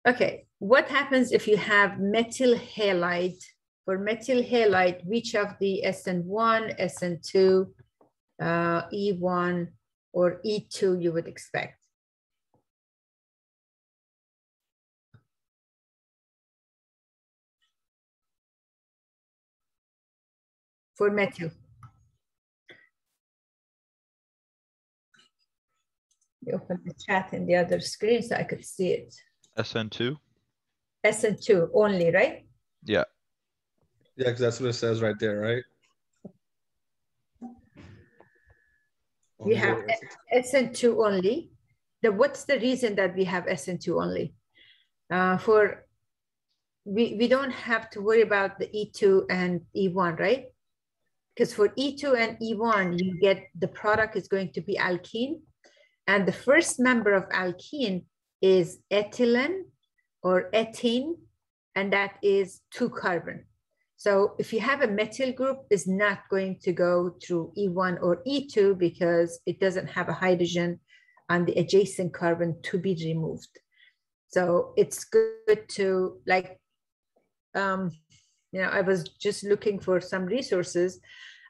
Okay, what happens if you have methyl halide? For methyl halide, which of the SN1, SN2, E1, or E2 you would expect? For methyl. You open the chat in the other screen so I could see it. SN2? SN2 only, right? Yeah. Yeah, because that's what it says right there, right? We have SN2 only. What's the reason that we have SN2 only? We don't have to worry about the E2 and E1, right? Because for E2 and E1, you get the product is going to be alkene. And the first member of alkene is ethylene or ethene, and that is 2 carbon. So if you have a methyl group, it's not going to go through E1 or E2 because it doesn't have a hydrogen on the adjacent carbon to be removed. So it's good to I was just looking for some resources.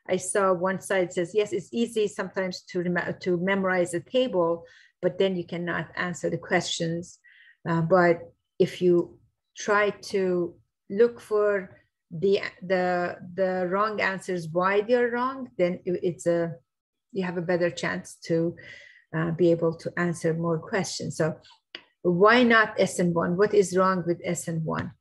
I saw one side says, yes, it's easy sometimes to memorize a table, but then you cannot answer the questions. But if you try to look for the wrong answers, why they're wrong, then you have a better chance to be able to answer more questions. So why not SN1? What is wrong with SN1?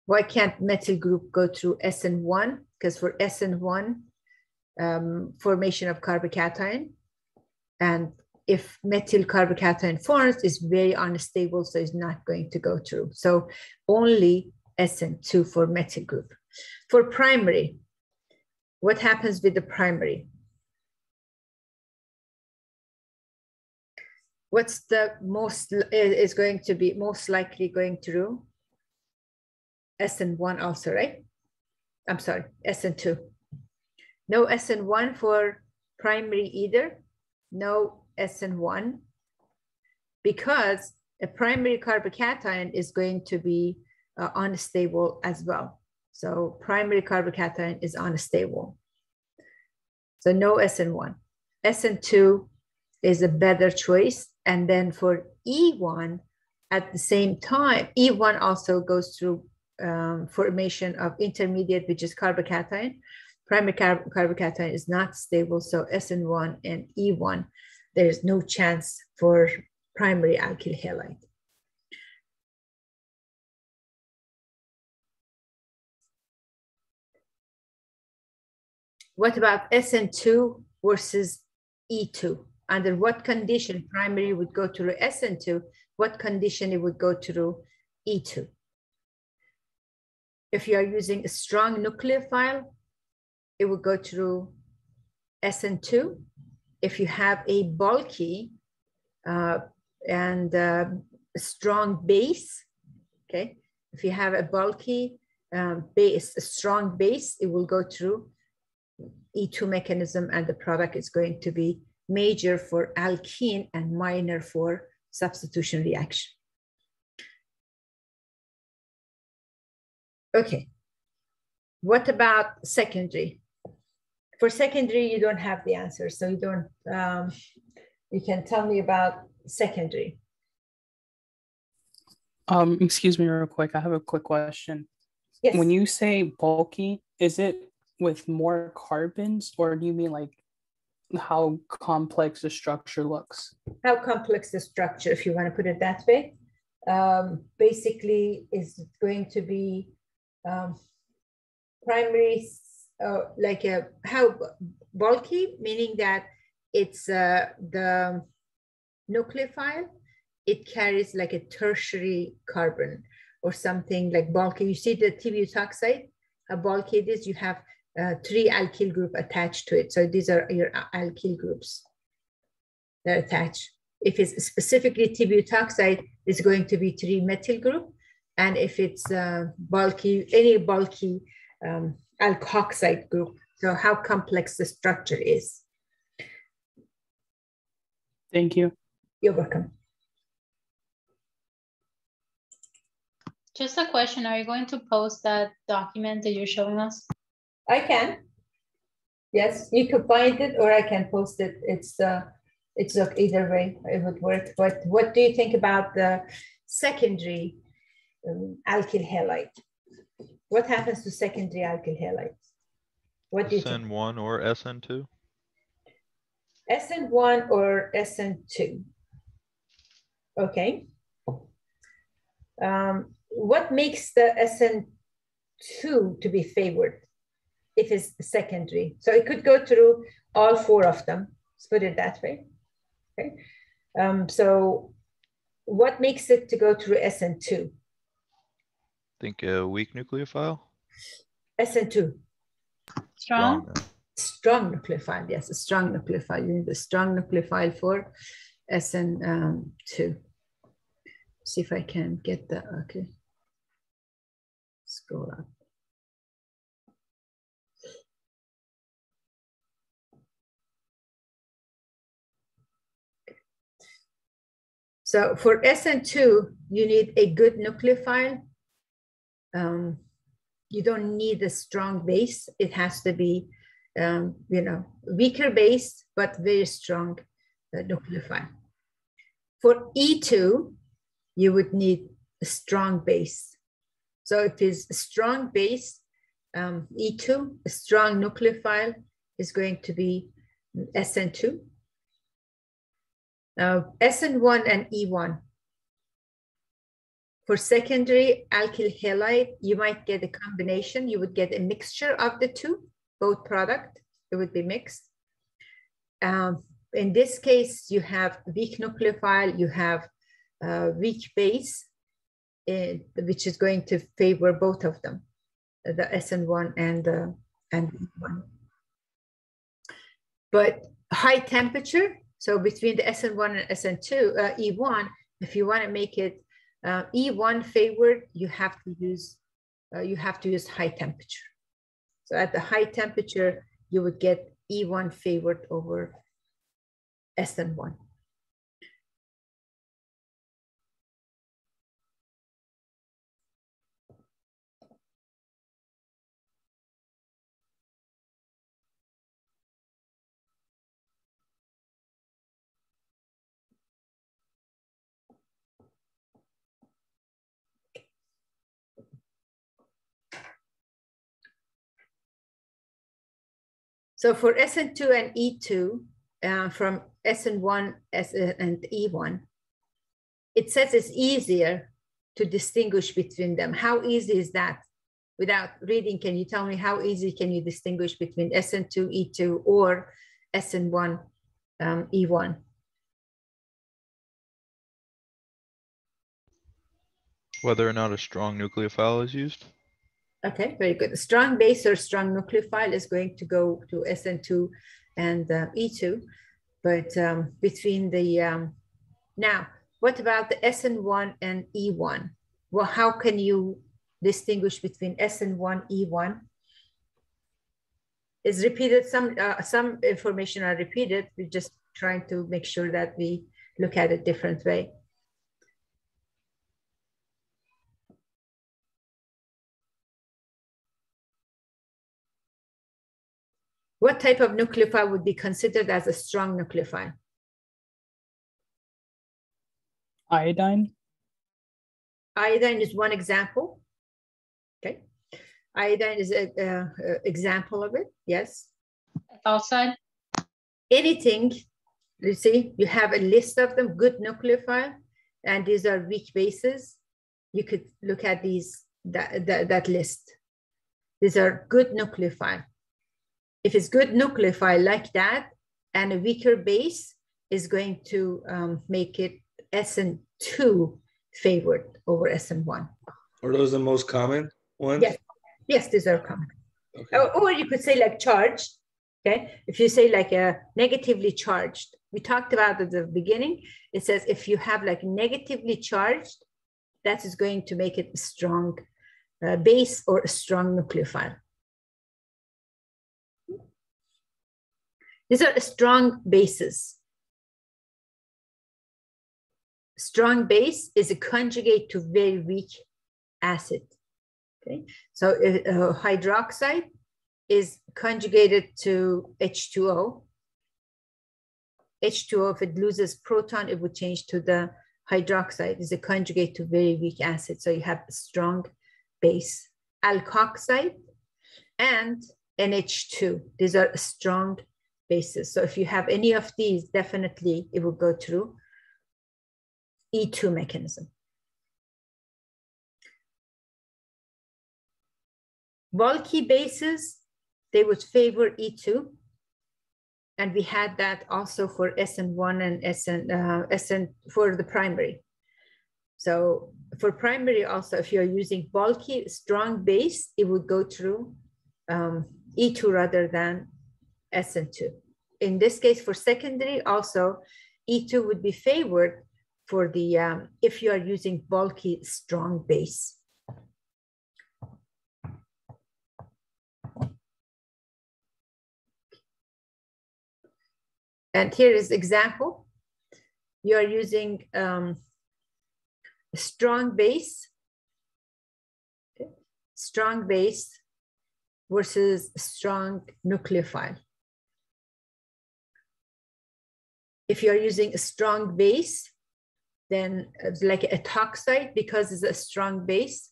Why can't methyl group go through SN1? Because for SN1, formation of carbocation, and if methyl carbocation forms, it's very unstable, so it's not going to go through. So only SN2 for methyl group. For primary, what happens with the primary? What's the is going to be most likely going through? SN1 also, right? I'm sorry, SN2. No SN1 for primary either. No SN1, because a primary carbocation is going to be unstable as well. So primary carbocation is unstable. So no SN1. SN2 is a better choice. And then for E1, at the same time, E1 also goes through formation of intermediate, which is carbocation. Primary carbocation is not stable, so SN1 and E1, there's no chance for primary alkyl halide. What about SN2 versus E2? Under what condition primary would go through SN2? What condition it would go through E2? If you are using a strong nucleophile, it would go through SN2. If you have a bulky and strong base, okay? If you have a bulky base, a strong base, it will go through E2 mechanism, and the product is going to be major for alkene and minor for substitution reaction. Okay, what about secondary? For secondary, you don't have the answer, so you don't. You can tell me about secondary. Excuse me real quick. I have a quick question. Yes. When you say bulky, is it with more carbons, or do you mean like how complex the structure looks? How complex the structure, if you want to put it that way. Basically, is going to be primary, like how bulky, meaning that it's the nucleophile, it carries like a tertiary carbon or something like bulky. You see the tibutioxide, how bulky it is, you have 3 alkyl group attached to it. So these are your alkyl groups that are attached. If it's specifically tibutioxide, it's going to be 3 methyl group. And if it's bulky, any bulky alkoxide group. So how complex the structure is. Thank you. You're welcome. Just a question, are you going to post that document that you're showing us? I can. Yes, you can find it or I can post it. It's either way, it would work. But what do you think about the secondary alkyl halide? What happens to secondary alkyl halides? What do you think? SN1 or SN2? SN1 or SN2. Okay. What makes the SN2 to be favored if it's secondary? So it could go through all four of them. Let's put it that way. Okay. So what makes it to go through SN2? Think a weak nucleophile? SN2. Strong? Strong nucleophile, yes, a strong nucleophile. You need a strong nucleophile for SN2. See if I can get the, okay. Scroll up. So for SN2, you need a good nucleophile. You don't need a strong base. It has to be, weaker base, but very strong nucleophile. For E2, you would need a strong base. So if it's a strong base, E2, a strong nucleophile is going to be SN2. Now, SN1 and E1. For secondary alkyl halide, you might get a combination. You would get a mixture of the two, both product, it would be mixed. In this case, you have weak nucleophile, you have weak base, which is going to favor both of them, the SN1 and E1. But high temperature, so between the SN1 and SN2, E1, if you want to make it E1 favored, you have to use high temperature. So at the high temperature, you would get E1 favored over SN1. So for SN2 and E2, from SN1 and E1, it says it's easier to distinguish between them. How easy is that? Without reading, can you tell me how easy can you distinguish between SN2, E2, or SN1, E1? Whether or not a strong nucleophile is used? Okay, very good. A strong base or strong nucleophile is going to go to SN2 and E2, but between the, now, what about the SN1 and E1? Well, how can you distinguish between SN1, E1? Is repeated, some information are repeated. We're just trying to make sure that we look at it different way. What type of nucleophile would be considered as a strong nucleophile? Iodine. Iodine is one example. Okay. Iodine is an example of it. Yes. Outside. Anything, you see, you have a list of them, good nucleophile, and these are weak bases. You could look at these, that list. These are good nucleophile. If it's good nucleophile like that, and a weaker base is going to make it SN2 favored over SN1. Are those the most common ones? Yes, yes, these are common. Okay. Or you could say like charged, okay? If you say like a negatively charged, we talked about at the beginning, it says if you have like negatively charged, that is going to make it a strong base or a strong nucleophile. These are strong bases. Strong base is a conjugate to very weak acid. Okay, so hydroxide is conjugated to H2O. H2O, if it loses proton, it would change to the hydroxide. Is a conjugate to very weak acid. So you have a strong base. Alkoxide and NH2. These are strong bases. So if you have any of these, definitely it will go through E2 mechanism. Bulky bases, they would favor E2. And we had that also for SN1 and SN for the primary. So for primary also, if you're using bulky, strong base, it would go through E2 rather than SN2. In this case, for secondary also, E2 would be favored for the, if you are using bulky, strong base. And here is example. You are using strong base versus strong nucleophile. If you are using a strong base, then like a toxide, because it's a strong base,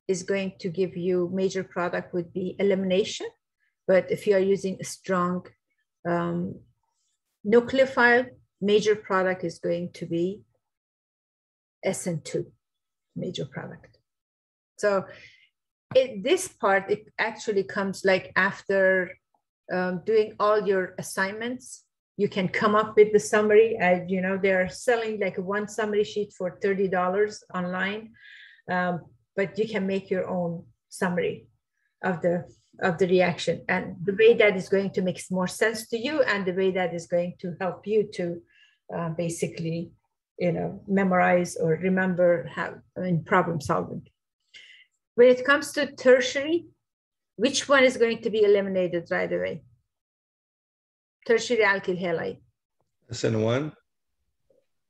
is going to give you major product would be elimination. But if you are using a strong nucleophile, major product is going to be SN2, major product. So this part, it actually comes like after doing all your assignments, you can come up with the summary. You know, they're selling like one summary sheet for $30 online, but you can make your own summary of the reaction, and the way that is going to make more sense to you, and the way that is going to help you to basically, you know, memorize or remember how in problem solving. When it comes to tertiary, which one is going to be eliminated right away? Tertiary alkyl halide. SN1?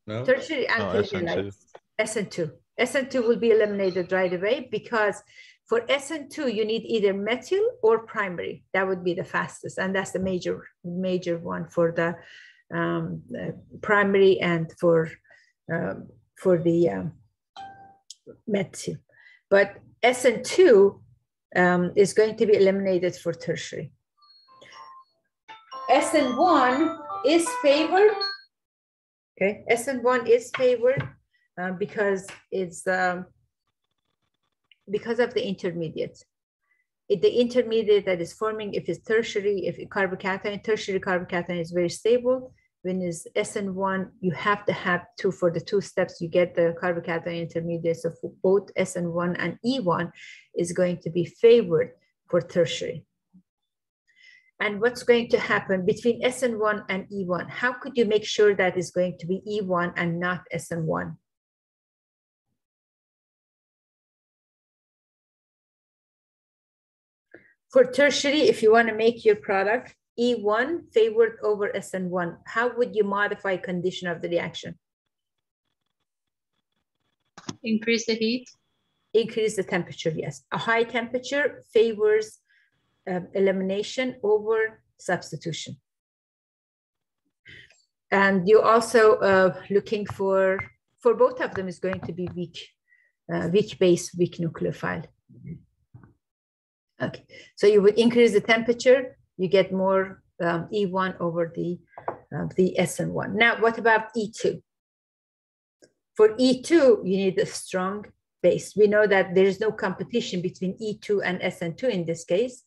No. Tertiary alkyl halide. SN2. SN2 will be eliminated right away because for SN2, you need either methyl or primary. That would be the fastest. And that's the major one for the primary and for the methyl. But SN2 is going to be eliminated for tertiary. SN1 is favored. Okay, SN1 is favored because it's because of the intermediate. The intermediate that is forming, if it's tertiary, if it's carbocation, tertiary carbocation is very stable. When it's SN1, you have to have two for the two steps. You get the carbocation intermediate. So for both SN1 and E1 is going to be favored for tertiary. And what's going to happen between SN1 and E1? How could you make sure that is going to be E1 and not SN1? For tertiary, if you want to make your product E1 favored over SN1, how would you modify condition of the reaction? Increase the heat. Increase the temperature, yes. A high temperature favors elimination over substitution. And you also looking for both of them is going to be weak base, weak nucleophile. Okay, so you would increase the temperature, you get more E1 over the SN1. Now, what about E2? For E2, you need a strong base. We know that there is no competition between E2 and SN2 in this case.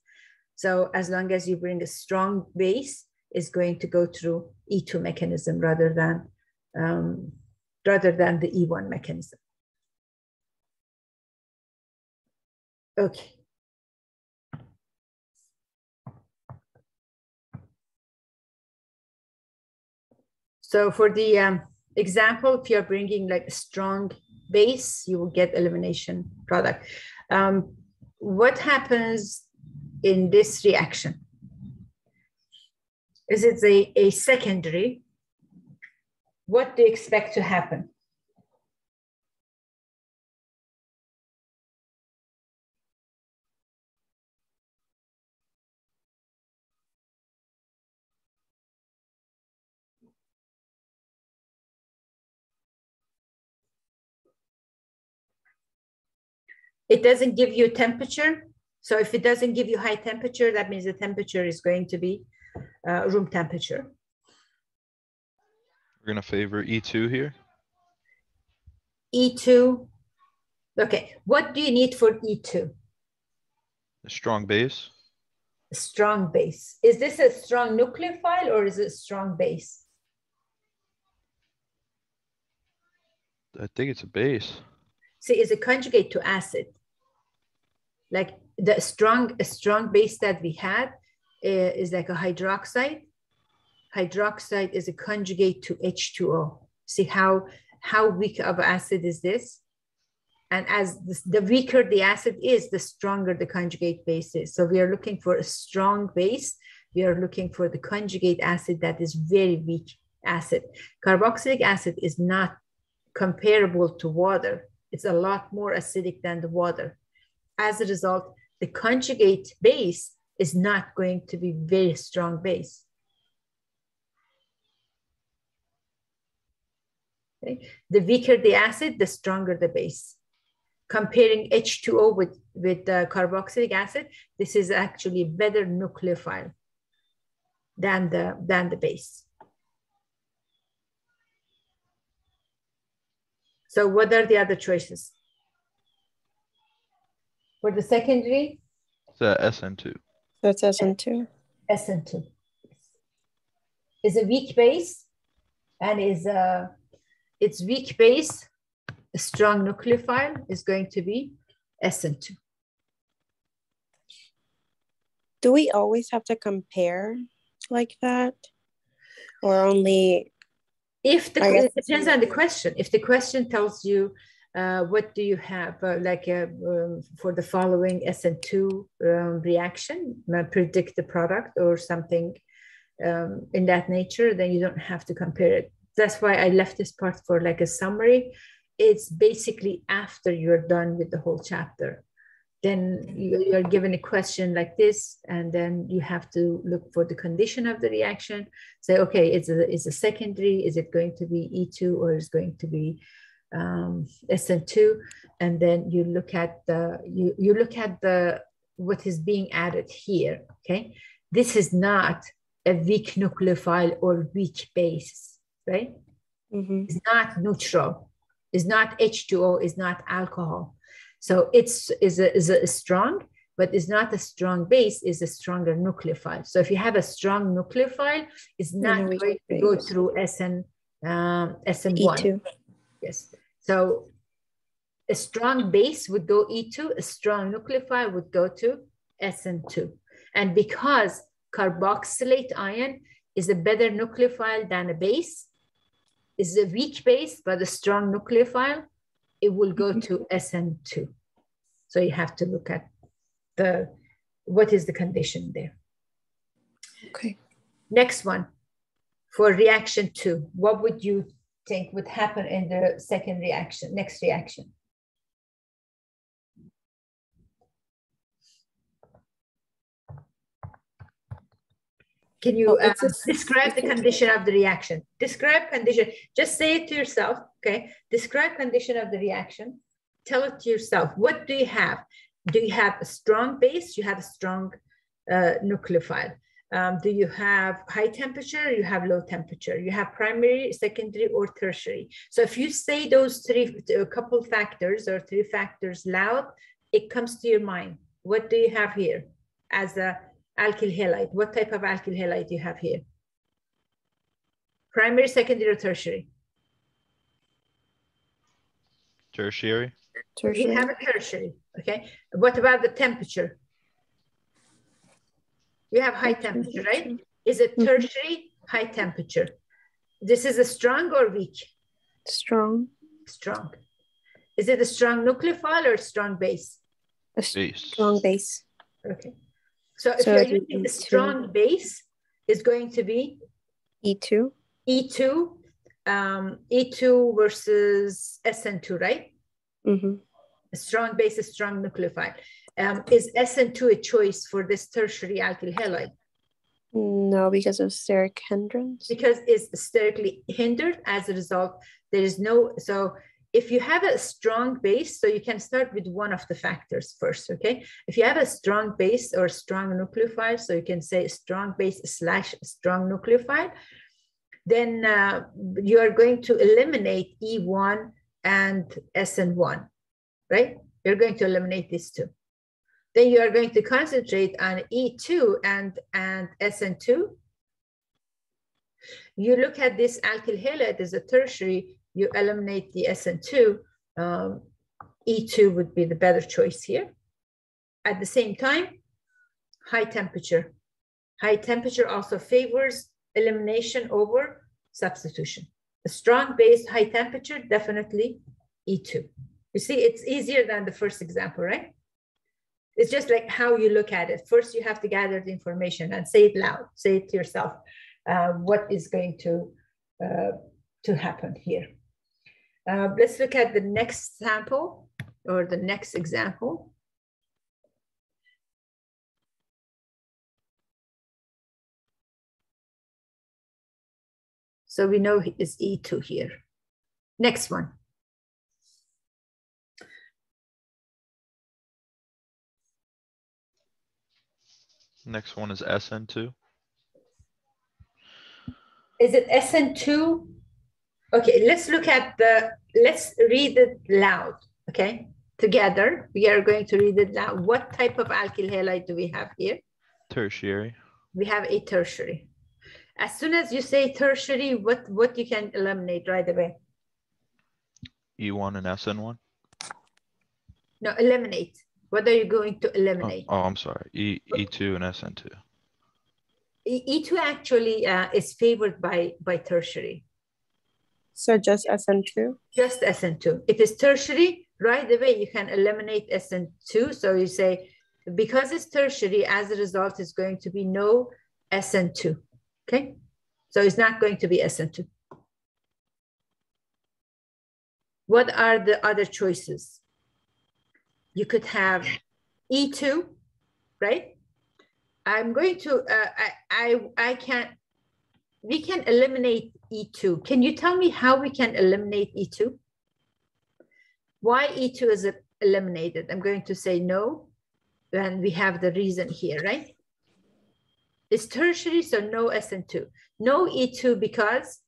So as long as you bring a strong base, it's going to go through E2 mechanism rather than the E1 mechanism. Okay. So for the example, if you're bringing like a strong base, you will get elimination product. What happens in this reaction? Is it a secondary? What do you expect to happen? It doesn't give you temperature. So if it doesn't give you high temperature, that means the temperature is going to be room temperature. We're gonna favor E2 here. E2. Okay, what do you need for E2? A strong base. A strong base. Is this a strong nucleophile or is it a strong base? I think it's a base. See, it's a conjugate to acid. Like a strong base that we had is like a hydroxide. Hydroxide is a conjugate to H2O. See how weak of acid is this? And as the weaker the acid is, the stronger the conjugate base is. So we are looking for a strong base. We are looking for the conjugate acid that is very weak acid. Carboxylic acid is not comparable to water. It's a lot more acidic than the water. As a result, the conjugate base is not going to be very strong base. Okay. The weaker the acid, the stronger the base. Comparing H2O with carboxylic acid, this is actually a better nucleophile than the base. So what are the other choices? For the secondary? It's SN2. That's SN2. SN2 is a weak base and its weak base, a strong nucleophile is going to be SN2. Do we always have to compare like that? Or only? It depends on the question. If the question tells you, what do you have, for the following SN2 reaction, predict the product or something in that nature, then you don't have to compare it. That's why I left this part for like a summary. It's basically after you're done with the whole chapter. Then you're given a question like this, and then you have to look for the condition of the reaction. Say, okay, is a secondary? Is it going to be E2 or is it going to be SN2? And then you look at what is being added here. Okay, this is not a weak nucleophile or weak base, right? Mm-hmm. It's not neutral. It's not H2O. It's not alcohol. So it's a strong, but it's not a strong base, is a stronger nucleophile. So if you have a strong nucleophile, it's not going to go through SN1. E2. Yes. So a strong base would go E2, a strong nucleophile would go to SN2. And because carboxylate ion is a better nucleophile than a base, is a weak base, but a strong nucleophile, it will go to SN2. So you have to look at what is the condition there. Okay. Next one, for reaction 2, what would you think would happen in the second reaction, next reaction? Can you describe the condition of the reaction? Describe condition. Just say it to yourself, okay? Describe condition of the reaction. Tell it to yourself. What do you have? Do you have a strong base? You have a strong nucleophile. Do you have high temperature? You have low temperature. You have primary, secondary, or tertiary. So if you say those couple factors or 3 factors loud, it comes to your mind. What do you have here as a alkyl halide? What type of alkyl halide do you have here? Primary, secondary, or tertiary? Tertiary. Tertiary. You have a tertiary, okay? What about the temperature? You have high temperature, right? Is it tertiary, high temperature? This is a strong or weak? Strong. Strong. Is it a strong nucleophile or strong base? Strong base. Okay. So if you're using a strong base, it's going to be E2. E2, E2 versus SN2, right? Mm-hmm. A strong base, a strong nucleophile. Is SN2 a choice for this tertiary alkyl halide? No, because of steric hindrance. Because it's sterically hindered. As a result, there is no, so if you have a strong base, so you can start with one of the factors first, okay? If you have a strong base or strong nucleophile, so you can say strong base / strong nucleophile, then you are going to eliminate E1 and SN1, right? You're going to eliminate these two. Then you are going to concentrate on E2 and SN2. You look at this alkyl halide as a tertiary, you eliminate the SN2. E2 would be the better choice here. At the same time, high temperature. High temperature also favors elimination over substitution. A strong base, high temperature, definitely E2. You see, it's easier than the first example, right? It's just like how you look at it. First, you have to gather the information and say it loud. Say it to yourself. What is going to happen here? Let's look at the next sample or the next example. So we know it's E2 here. Next one. Next one is SN2. Is it SN2? Okay, let's look at let's read it loud, okay? Together, we are going to read it loud. What type of alkyl halide do we have here? Tertiary. We have a tertiary. As soon as you say tertiary, what you can eliminate right away? E1 and SN1. No, eliminate. What are you going to eliminate? Oh, I'm sorry. E2 and SN2. E2 actually is favored by tertiary. So just SN2? Just SN2. If it's tertiary, right away you can eliminate SN2. So you say, because it's tertiary, as a result, it's going to be no SN2. Okay? So it's not going to be SN2. What are the other choices? You could have E2, right? I'm going to, we can eliminate E2. Can you tell me how we can eliminate E2? Why E2 is eliminated? I'm going to say no, and we have the reason here, right? It's tertiary, so no SN2. No E2 because?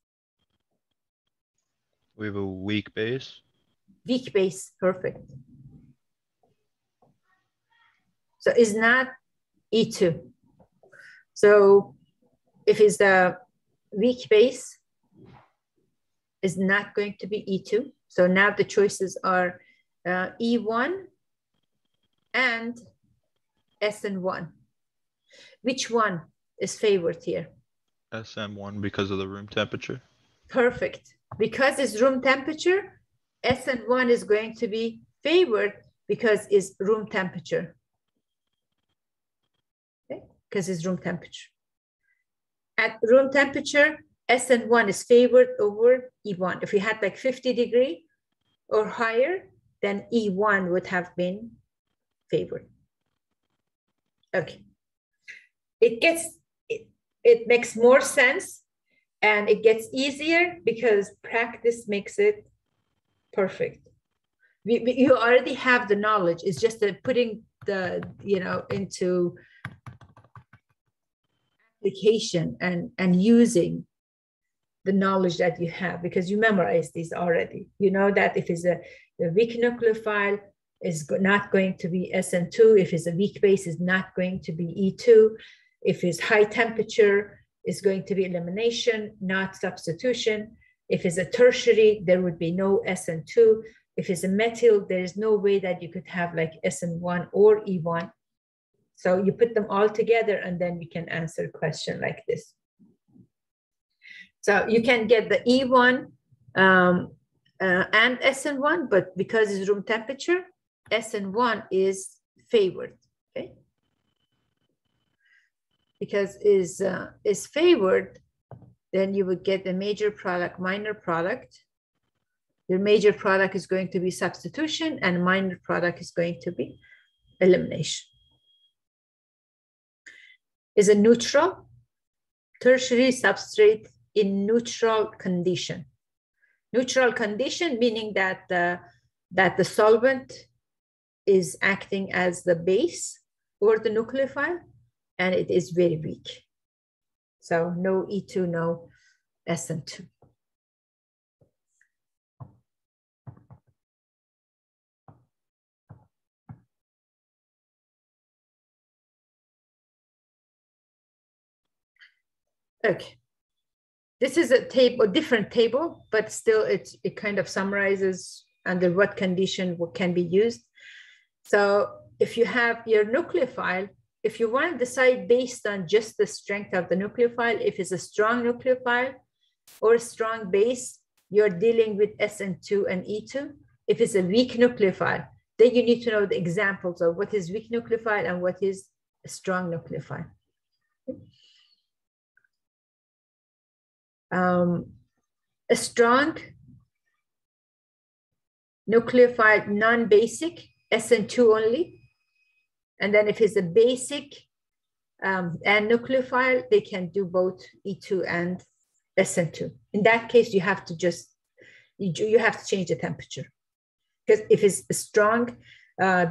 We have a weak base. Weak base, perfect. So it's not E2. So if it's the weak base, it's not going to be E2. So now the choices are E1 and SN1. Which one is favored here? SN1 because of the room temperature. Perfect. Because it's room temperature, SN1 is going to be favored because it's room temperature. Okay, because it's room temperature. At room temperature, SN1 is favored over E1. If we had like 50 degrees or higher, then E1 would have been favored. Okay. It makes more sense and it gets easier because practice makes it perfect. You already have the knowledge. It's just that putting the, into application and using the knowledge that you have, because you memorize these already. You know that if it's a weak nucleophile, is not going to be SN2. If it's a weak base, is not going to be E2. If it's high temperature, it's going to be elimination, not substitution. If it's a tertiary, there would be no SN2. If it's a methyl, there is no way that you could have like SN1 or E1. So you put them all together and then you can answer a question like this. So you can get the E1 and SN1, but because it's room temperature, SN1 is favored, okay? Because is favored, then you would get a major product, minor product. Your major product is going to be substitution and minor product is going to be elimination. Is a neutral tertiary substrate in neutral condition. Neutral condition, meaning that the solvent is acting as the base or the nucleophile, and it is very weak. So no E2, no SN2. Okay. This is a table, a different table, but still it kind of summarizes under what condition what can be used. So if you have your nucleophile, if you want to decide based on just the strength of the nucleophile, if it's a strong nucleophile or a strong base, you're dealing with SN2 and E2. If it's a weak nucleophile, then you need to know the examples of what is weak nucleophile and what is a strong nucleophile. A strong nucleophile, non-basic, SN2 only. And then if it's a basic and nucleophile, they can do both E2 and SN2. In that case, you have to just, you have to change the temperature. Because if it's a strong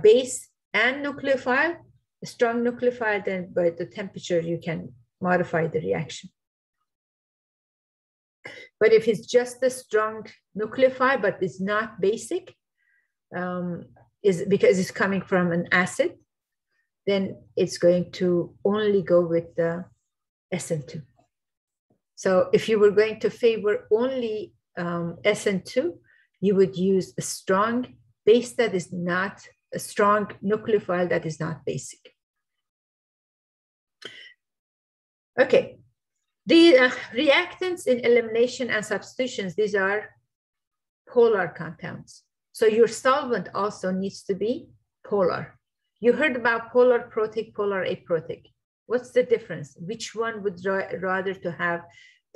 base and nucleophile, a strong nucleophile, then by the temperature, you can modify the reaction. But if it's just a strong nucleophile, but it's not basic, is because it's coming from an acid, then it's going to only go with the SN2. So if you were going to favor only SN2, you would use a strong base that is not a strong nucleophile that is not basic. Okay. The reactants in elimination and substitutions, these are polar compounds. So your solvent also needs to be polar. You heard about polar protic, polar aprotic. What's the difference? Which one would rather to have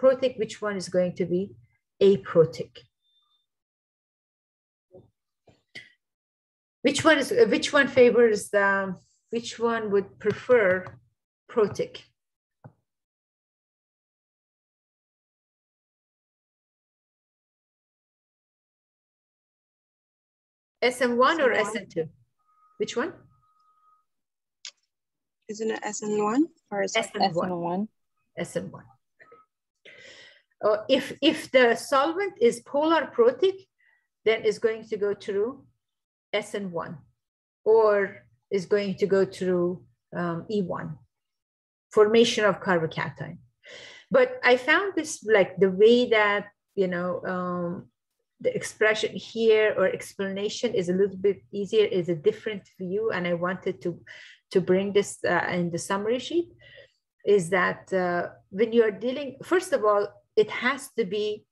protic? Which one is going to be aprotic? Which one favors which one would prefer protic? SN1 or SN2? Which one? Isn't it SN1 or SN1? SN1. If the solvent is polar protic, then it's going to go through SN1 or is going to go through E1, formation of carbocation. But I found this, like the way that, you know, the expression here or explanation is a little bit easier, is a different view. And I wanted to bring this in the summary sheet, is that when you're dealing, first of all, it has to be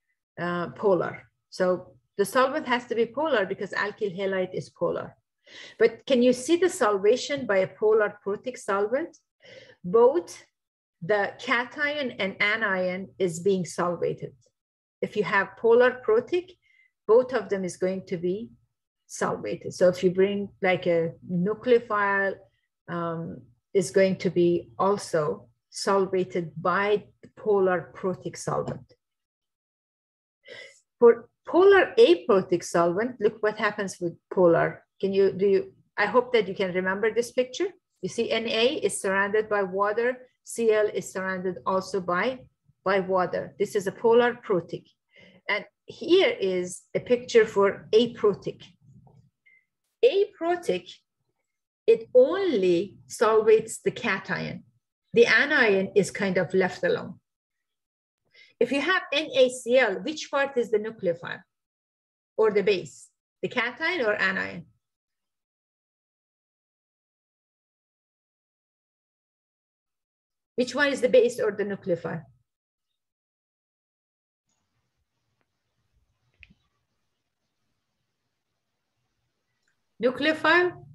polar. So the solvent has to be polar because alkyl halide is polar. But can you see the solvation by a polar protic solvent? Both the cation and anion is being solvated. If you have polar protic, both of them is going to be solvated. So if you bring like a nucleophile, is going to be also solvated by the polar protic solvent. For polar aprotic solvent, look what happens with polar. I hope that you can remember this picture. You see Na is surrounded by water, Cl is surrounded also by water. This is a polar protic. And here is a picture for aprotic. Aprotic, it only solvates the cation. The anion is kind of left alone. If you have NaCl, which part is the nucleophile or the base? The cation or anion? Which one is the base or the nucleophile? Nucleophile,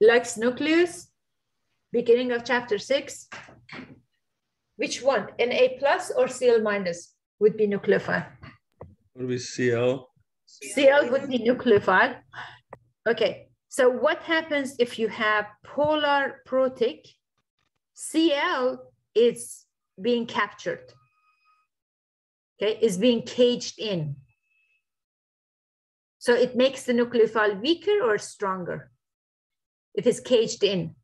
Lux nucleus, beginning of chapter 6. Which one, Na plus or Cl minus would be nucleophile? Would be Cl. Cl would be nucleophile. Okay, so what happens if you have polar protic? Cl is being captured. okay, is being caged in. So it makes the nucleophile weaker or stronger if it's caged in.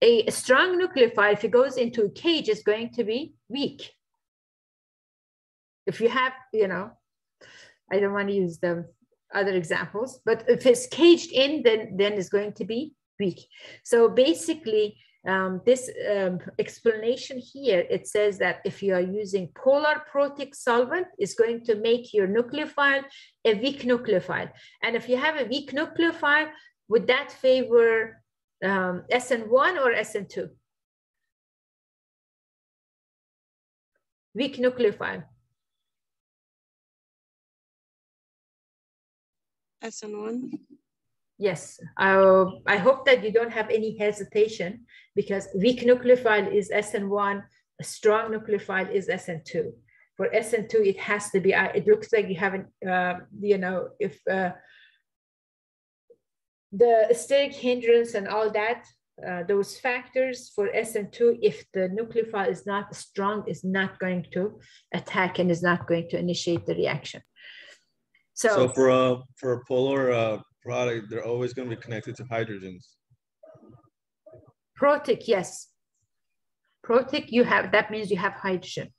A strong nucleophile, if it goes into a cage, is going to be weak. If you have, you know, I don't want to use the other examples, but if it's caged in, then it's going to be weak. So basically, this explanation here, it says that if you are using polar protic solvent, it's going to make your nucleophile a weak nucleophile. And if you have a weak nucleophile, would that favor SN1 or SN2? Weak nucleophile. SN1. Yes, I hope that you don't have any hesitation, because weak nucleophile is SN1, a strong nucleophile is SN2. For SN2, it has to be, it looks like you haven't, you know, if the steric hindrance and all that, those factors for SN2, if the nucleophile is not strong, is not going to attack and is not going to initiate the reaction. So for a polar product, they're always going to be connected to hydrogens. Protic, yes. Protic, you have, that means you have hydrogen,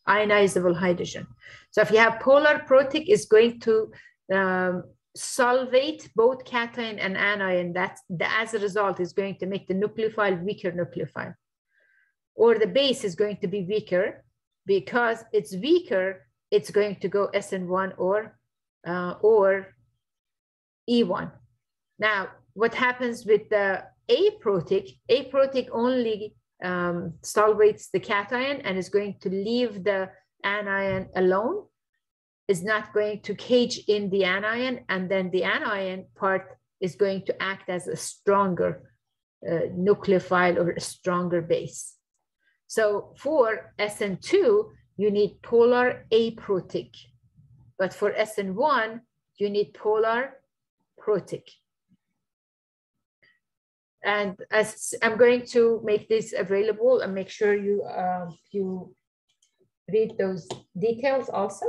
ionizable hydrogen. So if you have polar protic, is going to solvate both cation and anion. That's as a result is going to make the nucleophile weaker nucleophile. Or the base is going to be weaker. Because it's weaker, it's going to go SN1 or E1. Now, what happens with the aprotic? Aprotic only solvates the cation and is going to leave the anion alone. Is not going to cage in the anion, and then the anion part is going to act as a stronger nucleophile or a stronger base. So for SN2, you need polar aprotic. But for SN1, you need polar protic. And as I'm going to make this available and make sure you you read those details also.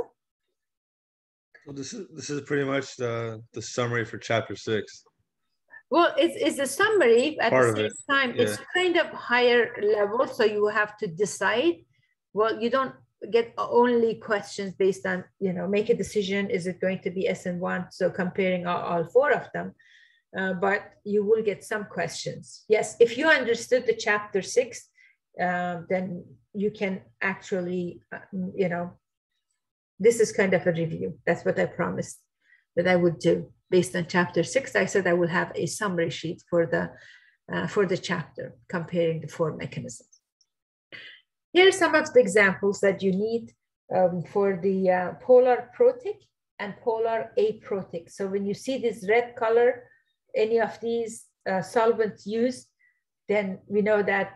Well, this is pretty much the summary for chapter 6. Well, it's a summary at the same time. Yeah. It's kind of higher level, so you have to decide. Well, you don't get only questions based on, you know, make a decision. Is it going to be SN1? So comparing all 4 of them, but you will get some questions. Yes, if you understood the chapter 6, then you can actually, you know, this is kind of a review. That's what I promised that I would do based on chapter 6. I said I will have a summary sheet for the chapter comparing the 4 mechanisms. Here are some of the examples that you need for the polar protic and polar aprotic. So when you see this red color, any of these solvents used, then we know that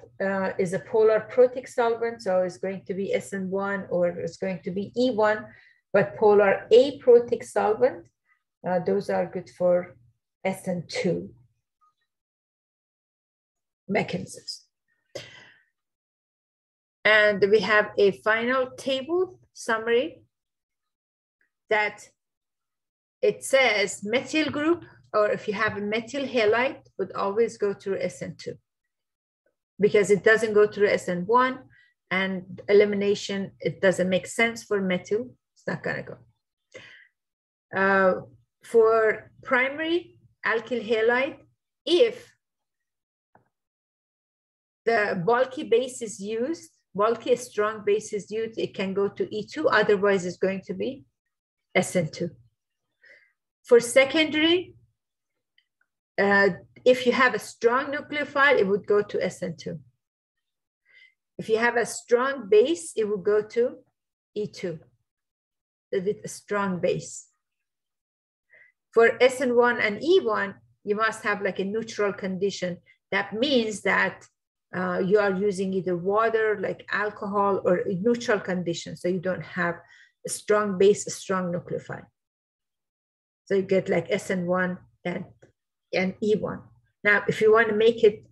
is a polar protic solvent. So it's going to be SN1 or it's going to be E1, but polar aprotic solvent, those are good for SN2 mechanisms. And we have a final table summary that it says methyl group, or if you have a methyl halide, would always go through SN2 because it doesn't go through SN1, and elimination, it doesn't make sense for methyl. It's not gonna go. For primary alkyl halide, if the bulky base is used, bulky strong base is used, it can go to E2, otherwise it's going to be SN2. For secondary, if you have a strong nucleophile, it would go to SN2. If you have a strong base, it would go to E2 with a strong base. For SN1 and E1, you must have like a neutral condition. That means that you are using either water, like alcohol, or a neutral condition. So you don't have a strong base, a strong nucleophile. So you get like SN1 and E1. Now, if you want to make it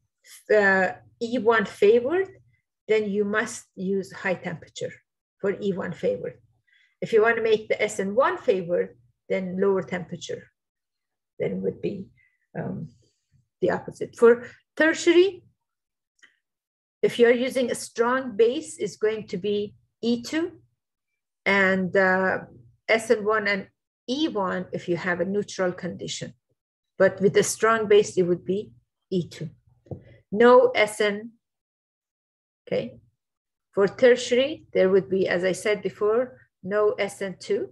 E1 favored, then you must use high temperature for E1 favored. If you want to make the SN1 favored, then lower temperature, then it would be the opposite. For tertiary, if you're using a strong base, it's going to be E2, and SN1 and E1 if you have a neutral condition. But with a strong base, it would be E2. No SN, okay? For tertiary, there would be, as I said before, no SN2.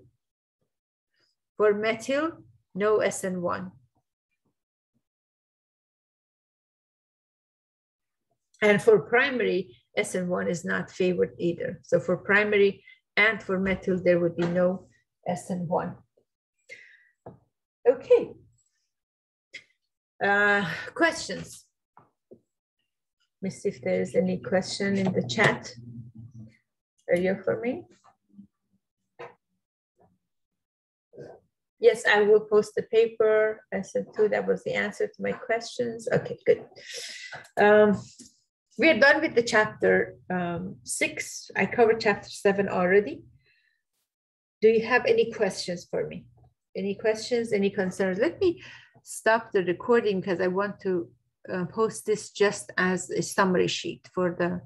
For methyl, no SN1. And for primary, SN1 is not favored either. So for primary and for methyl, there would be no SN1. Okay. Questions? Let me see if there is any question in the chat earlier for me. Yes, I will post the paper. SN2, that was the answer to my questions. Okay, good. We are done with the chapter 6. I covered chapter 7 already. Do you have any questions for me? Any questions, any concerns? Let me stop the recording because I want to post this just as a summary sheet for the